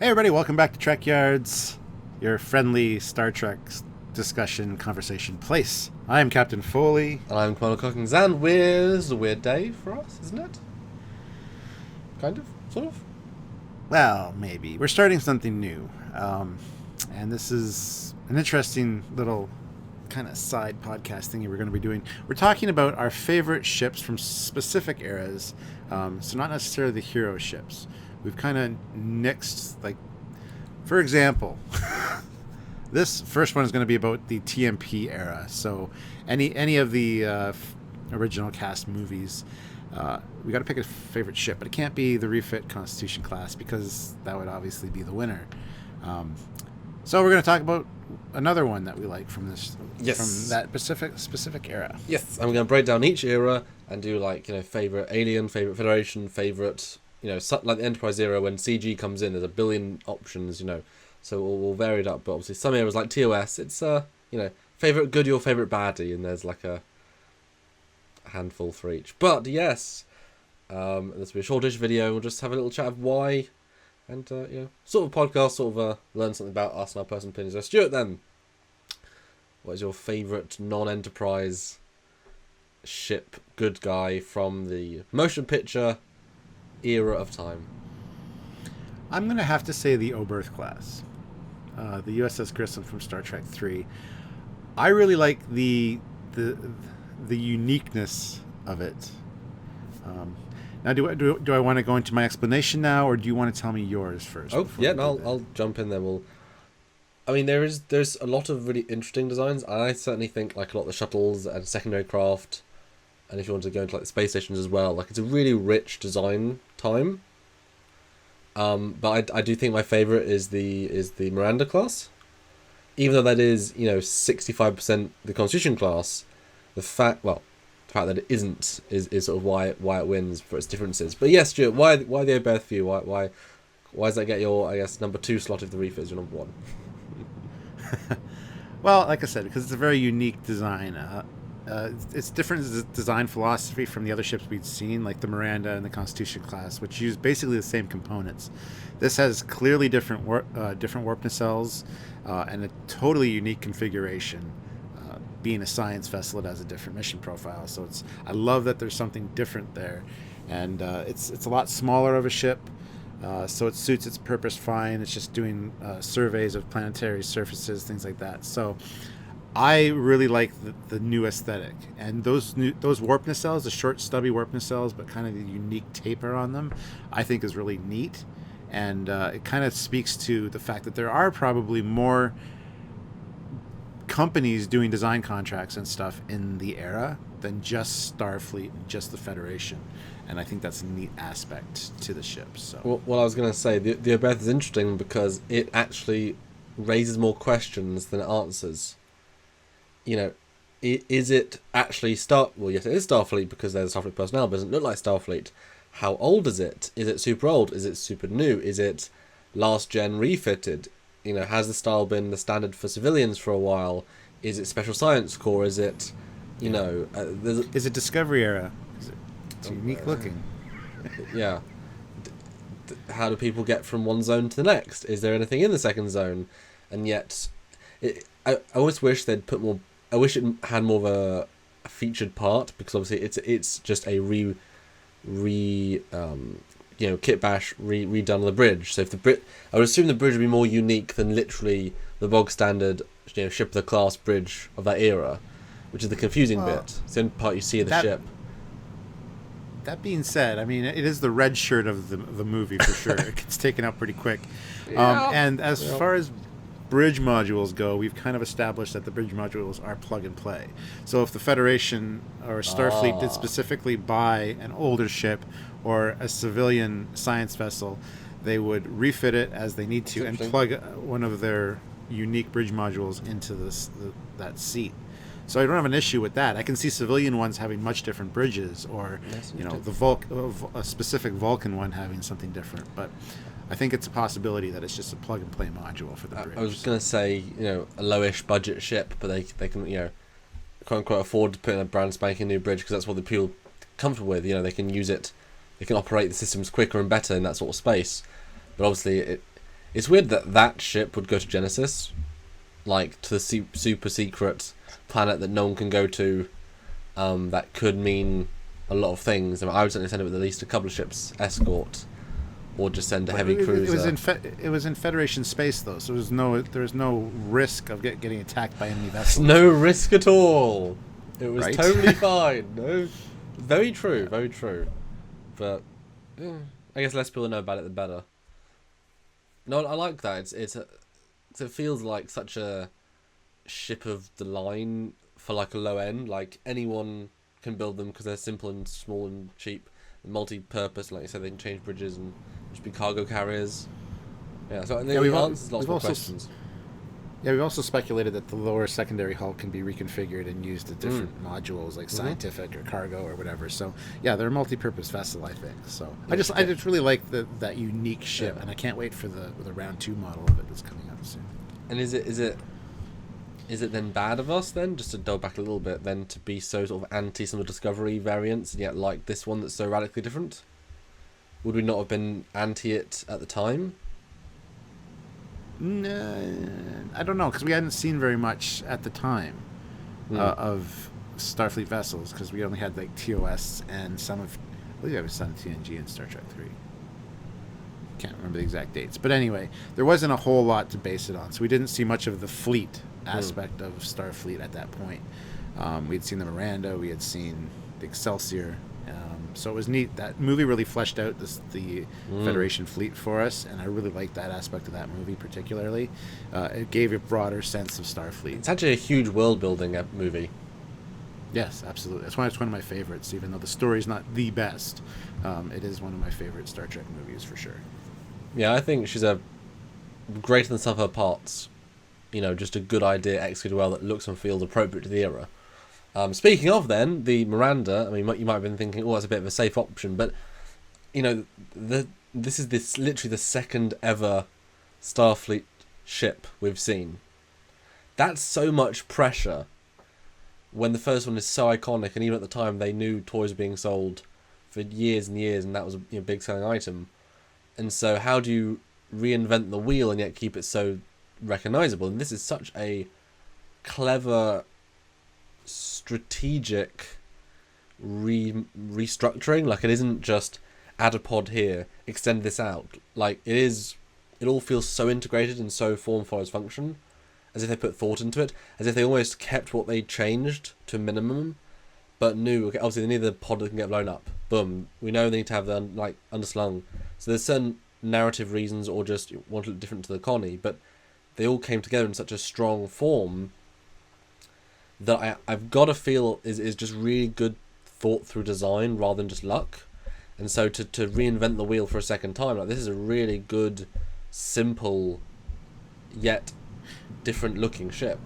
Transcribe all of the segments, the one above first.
Hey everybody, welcome back to Trekyards, your friendly Star Trek discussion conversation place. I am Captain Foley. And I'm Commander Cockings, and it's a weird day for us, isn't it? Kind of? Sort of? Well, maybe. We're starting something new. And this is an interesting little kind of side podcast thing we're going to be doing. We're talking about our favorite ships from specific eras, so not necessarily the hero ships. We've kind of nixed, like, for example, this first one is going to be about the TMP era. So any of the original cast movies, we got to pick a favorite ship, but it can't be the refit Constitution class because that would obviously be the winner. So we're going to talk about another one that we like from this, from that specific era. Yes, and we're going to break down each era and do favorite Alien, favorite Federation, favorite. Like the Enterprise era when CG comes in, there's a billion options, so we'll vary it up. But obviously some eras like TOS, it's favorite goodie or favorite baddie, and there's like a handful for each. But yes, this will be a shortish video. We'll just have a little chat of why, and sort of podcast, sort of learn something about us and our personal opinions. So Stuart, then, what is your favorite non-Enterprise ship good guy from the motion picture era of time? I'm going to have to say the Oberth class, the USS Grissom from Star Trek 3. I really like the uniqueness of it. Now, do I want to go into my explanation now, or do you want to tell me yours first? Oh, yeah, I'll jump in there. There's a lot of really interesting designs. I certainly think like a lot of the shuttles and secondary craft, and if you want to go into like the space stations as well, like it's a really rich design time. But I do think my favorite is the Miranda class, even though that is 65% the Constitution class. The fact that it isn't is sort of why it wins for its differences. But yes, Stuart, why the Oberth for you? Why does that get your number 2 slot if the refit is your number 1? Well, like I said, because it's a very unique design. It's different design philosophy from the other ships we'd seen, like the Miranda and the Constitution class, which use basically the same components. This has clearly different warp nacelles and a totally unique configuration. Being a science vessel, it has a different mission profile. So I love that there's something different there, and it's a lot smaller of a ship, so it suits its purpose fine. It's just doing surveys of planetary surfaces, things like that. So I really like the new aesthetic, and those warp nacelles, the short stubby warp nacelles, but kind of the unique taper on them, I think is really neat, and it kind of speaks to the fact that there are probably more companies doing design contracts and stuff in the era than just Starfleet and just the Federation, and I think that's a neat aspect to the ship. So well I was going to say the Oberth is interesting because it actually raises more questions than it answers. Is it actually yes, it is Starfleet because there's Starfleet personnel, but it doesn't look like Starfleet. How old is it? Is it super old? Is it super new? Is it last gen refitted? Has the style been the standard for civilians for a while? Is it Special Science Corps? Is it, is it Discovery era? It's unique looking. Yeah. How do people get from one zone to the next? Is there anything in the second zone? And yet, I always wish they'd put more. I wish it had more of a featured part, because obviously it's just a kit bash redone on the bridge. So I would assume the bridge would be more unique than literally the bog standard ship of the class bridge of that era, which is the confusing bit. It's the only part you see of the ship. That being said, I mean, it is the red shirt of the movie for sure. It gets taken out pretty quick. And as far as bridge modules go, we've kind of established that the bridge modules are plug and play. So if the Federation or Starfleet did specifically buy an older ship or a civilian science vessel, they would refit it as they need to and plug one of their unique bridge modules into that seat. So I don't have an issue with that. I can see civilian ones having much different bridges, or a specific Vulcan one having something different. But I think it's a possibility that it's just a plug and play module for the bridge. I was just going to say, a lowish budget ship, but they can, quote unquote, afford to put in a brand spanking new bridge because that's what the people are comfortable with. They can use it, they can operate the systems quicker and better in that sort of space. But obviously, It's weird that that ship would go to Genesis, like to the super secret planet that no one can go to. That could mean a lot of things. I mean, I would certainly send it with at least a couple of ships escort, or just send a heavy cruiser. It was in Federation space though, so there was no risk of getting attacked by enemy vessels. No risk at all. It was Right? totally fine. No, very true, very true. But I guess less people know about it, the better. No, I like that. It feels like such a ship of the line for like a low end. Like anyone can build them because they're simple and small and cheap, and multi-purpose. Like you said, they can change bridges and just be cargo carriers. Yeah, so I think it answers lots more questions. Yeah, we've also speculated that the lower secondary hull can be reconfigured and used at different modules, like scientific or cargo or whatever. So yeah, they're a multi-purpose vessel, I think. So I just really like that unique ship, and I can't wait for the round 2 model of it that's coming out soon. And is it then bad of us then, just to go back a little bit, then to be so sort of anti some of the Discovery variants, and yet like this one that's so radically different? Would we not have been anti it at the time? No, I don't know, because we hadn't seen very much at the time of Starfleet vessels, because we only had like TOS and some of, I believe it was some TNG and Star Trek 3. Can't remember the exact dates, but anyway, there wasn't a whole lot to base it on, so we didn't see much of the fleet aspect of Starfleet at that point. We had seen the Miranda, we had seen the Excelsior. So it was neat. That movie really fleshed out the Federation fleet for us, and I really liked that aspect of that movie particularly. It gave a broader sense of Starfleet. It's actually a huge world-building movie. Yes, absolutely. That's why it's one of my favorites, even though the story's not the best. It is one of my favorite Star Trek movies for sure. Yeah, I think she's a greater than some of her parts. You know, just a good idea executed well that looks and feels appropriate to the era. Speaking of then, the Miranda, I mean, you might have been thinking, oh, that's a bit of a safe option, but, you know, this is literally the second ever Starfleet ship we've seen. That's so much pressure when the first one is so iconic, and even at the time they knew toys were being sold for years and years, and that was a big selling item. And so how do you reinvent the wheel and yet keep it so recognizable? And this is such a clever strategic restructuring. Like, it isn't just add a pod here, extend this out. Like, it all feels so integrated and so form follows function, as if they put thought into it, as if they almost kept what they changed to a minimum, but knew, okay, obviously they need the pod that can get blown up. Boom. We know they need to have the underslung. So there's certain narrative reasons, or just want to look different to the Connie, but they all came together in such a strong form that I've got to feel is just really good thought through design rather than just luck. And so to reinvent the wheel for a second time, like, this is a really good, simple, yet different looking ship.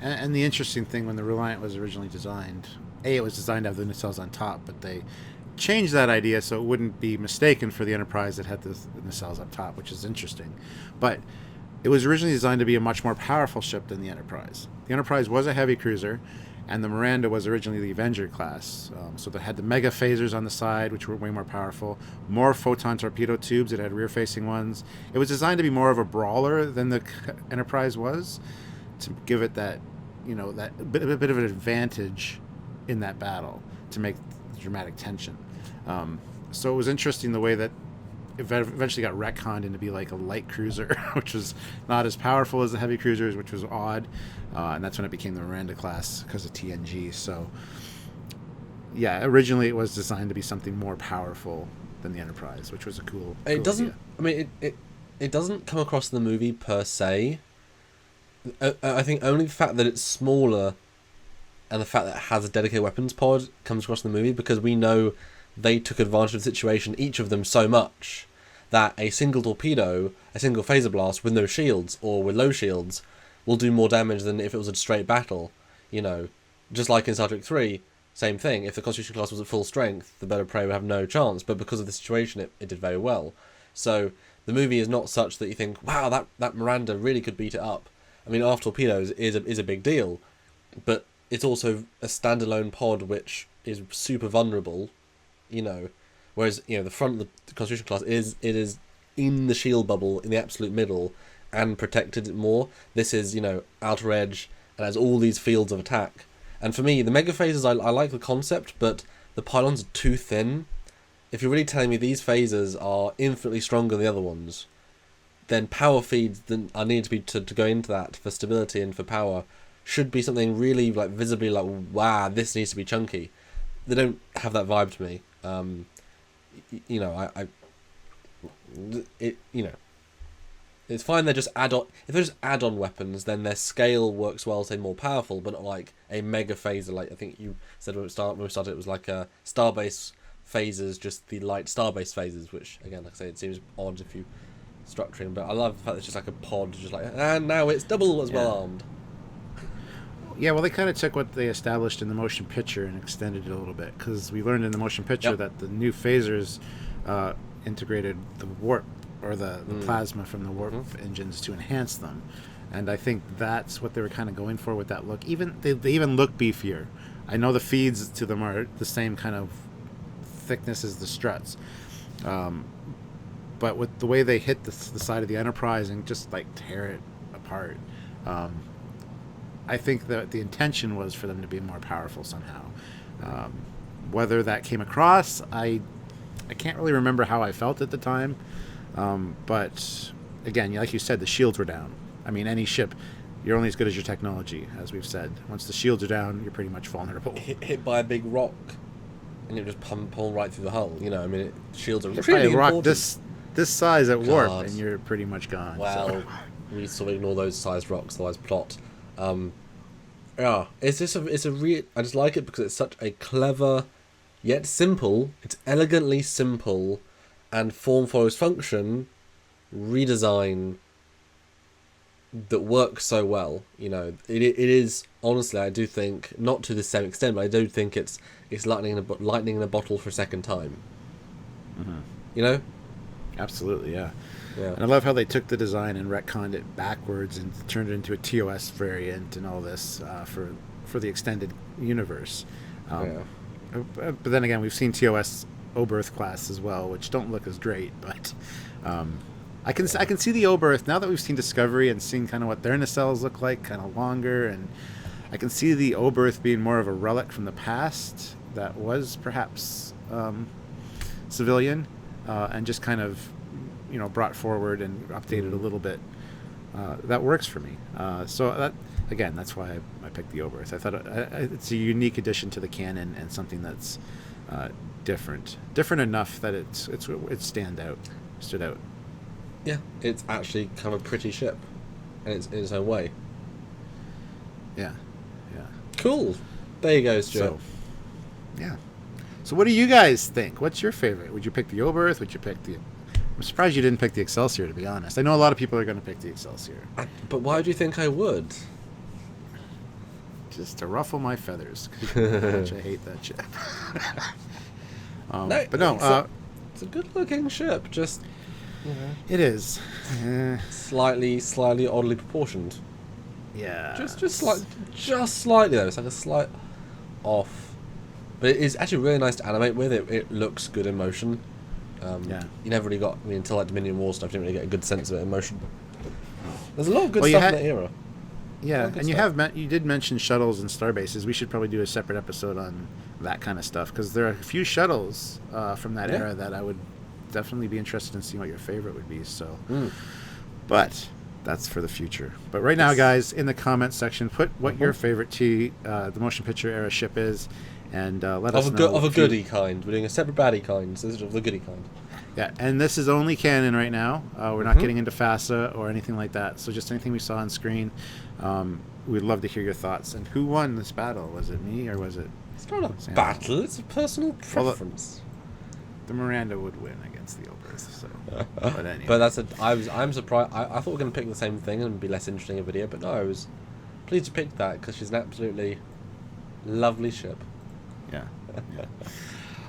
And the interesting thing, when the Reliant was originally designed, it was designed to have the nacelles on top, but they changed that idea so it wouldn't be mistaken for the Enterprise that had the nacelles up top, which is interesting. But it was originally designed to be a much more powerful ship than the Enterprise. The Enterprise was a heavy cruiser, and the Miranda was originally the Avenger class. So they had the mega phasers on the side, which were way more powerful, more photon torpedo tubes. It had rear-facing ones. It was designed to be more of a brawler than the Enterprise was, to give it that, that bit of an advantage in that battle to make dramatic tension. So it was interesting the way that it eventually got retconned into be like a light cruiser, which was not as powerful as the heavy cruisers, which was odd. And that's when it became the Miranda class because of TNG. So yeah, originally it was designed to be something more powerful than the Enterprise, which was a cool doesn't idea. I mean it doesn't come across in the movie per se. I think only the fact that it's smaller and the fact that it has a dedicated weapons pod comes across in the movie, because we know they took advantage of the situation, each of them, so much that a single torpedo, a single phaser blast with no shields or with low shields will do more damage than if it was a straight battle. Just like in Star Trek 3, same thing. If the Constitution class was at full strength, the Bird of Prey would have no chance, but because of the situation, it did very well. So the movie is not such that you think, wow, that Miranda really could beat it up. I mean, Aft torpedoes is a big deal, but it's also a standalone pod which is super vulnerable. Whereas the front of the Constitution class is in the shield bubble in the absolute middle and protected it more. This is, outer edge and has all these fields of attack. And for me, the mega phasers, I like the concept, but the pylons are too thin. If you're really telling me these phasers are infinitely stronger than the other ones, then power feeds that I need to go into that for stability and for power should be something really like visibly like, wow, this needs to be chunky. They don't have that vibe to me. It's fine. They're just add-on. If they're just add-on weapons, then their scale works well, say more powerful, but not like a mega phaser. Like I think you said when we started, it was like a starbase phasers, just the light starbase phasers, which again, like I say, it seems odd if you structuring, but I love the fact that it's just like a pod, just like, and now it's double as well armed. Yeah, well, they kind of took what they established in the motion picture and extended it a little bit, because we learned in the motion picture that the new phasers integrated the warp, or the plasma from the warp engines to enhance them. And I think that's what they were kind of going for with that look. They even look beefier. I know the feeds to them are the same kind of thickness as the struts. But with the way they hit the side of the Enterprise and just like tear it apart, I think that the intention was for them to be more powerful somehow. Whether that came across, I can't really remember how I felt at the time. But again, like you said, the shields were down. I mean, any ship, you're only as good as your technology, as we've said. Once the shields are down, you're pretty much vulnerable. Hit by a big rock, and it just pull right through the hull. Shields are Hit really by a rock important. this size at warp, and you're pretty much gone. Well, so. we sort of ignore those sized rocks, otherwise plot. I just like it because it's such a clever, yet simple. It's elegantly simple, and form follows function redesign that works so well. It is honestly, I do think, not to the same extent, but I do think it's lightning in a bottle for a second time. Absolutely, yeah. Yeah. And I love how they took the design and retconned it backwards and turned it into a TOS variant and all this for the extended universe. But then again, we've seen TOS Oberth class as well, which don't look as great. But I can see the Oberth now that we've seen Discovery and seen kind of what their nacelles look like, kind of longer, and I can see the Oberth being more of a relic from the past that was perhaps civilian and just kind of brought forward and updated a little bit. That works for me. So that's why I picked the Oberth. I thought it's a unique addition to the canon and something that's different enough that it stood out. Yeah, it's actually kind of a pretty ship, and it's in its own way. Yeah. Cool. There you go, Stuart. So what do you guys think? What's your favorite? Would you pick the Oberth? Would you pick the... I'm surprised you didn't pick the Excelsior, to be honest. I know a lot of people are going to pick the Excelsior. But why do you think I would? Just to ruffle my feathers. Which I hate that ship. It's a good-looking ship. Just, It is. Slightly oddly proportioned. Yeah. Just slightly though. It's like a slight off. But it is actually really nice to animate with. It looks good in motion. You never really got... until like Dominion War stuff, you didn't really get a good sense of it in motion. There's a lot of good stuff in that era. Yeah, and you did mention shuttles and starbases. We should probably do a separate episode on that kind of stuff, because there are a few shuttles from that era that I would definitely be interested in seeing what your favorite would be. So, but that's for the future. But right now, guys, in the comments section, put what your favorite the motion picture era ship is, and let us know. Of a goodie kind. We're doing a separate baddie kind. So this is of the goodie kind. Yeah, and this is only canon right now. We're not getting into FASA or anything like that. So just anything we saw on screen. We'd love to hear your thoughts. And who won this battle? Was it me or was it... It's not a battle. It's a personal preference. The Miranda would win against the Oberth. So, but anyway. But I'm surprised. I thought we were going to pick the same thing and be less interesting a video. But no, I was pleased to pick that because she's an absolutely lovely ship. Yeah.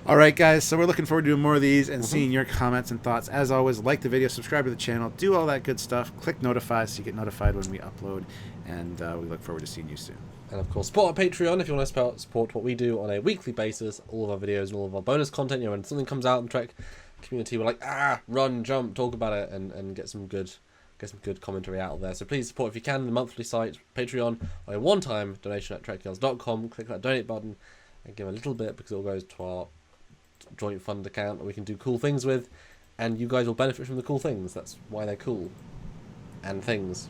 All right, guys, so we're looking forward to doing more of these and seeing your comments and thoughts. As always, like the video, subscribe to the channel, do all that good stuff. Click notify so you get notified when we upload, and we look forward to seeing you soon. And, of course, support our Patreon if you want to support what we do on a weekly basis, all of our videos and all of our bonus content. When something comes out on Trek, community were like, run, jump, talk about it, and get some good commentary out there. So please support if you can the monthly site, Patreon, or a one-time donation at trekyards.com. Click that donate button and give a little bit, because it all goes to our joint fund account that we can do cool things with, and you guys will benefit from the cool things. That's why they're cool. And things.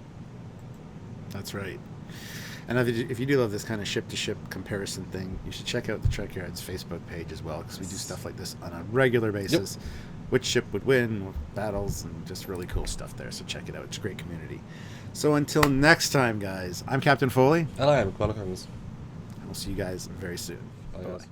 That's right. And if you do love this kind of ship-to-ship comparison thing, you should check out the Trekyards Facebook page as well, because we do stuff like this on a regular basis. Yep. Which ship would win, battles, and just really cool stuff there. So check it out. It's a great community. So until next time, guys, I'm Captain Foley. And I am Quantum. And we'll see you guys very soon. Bye. Bye.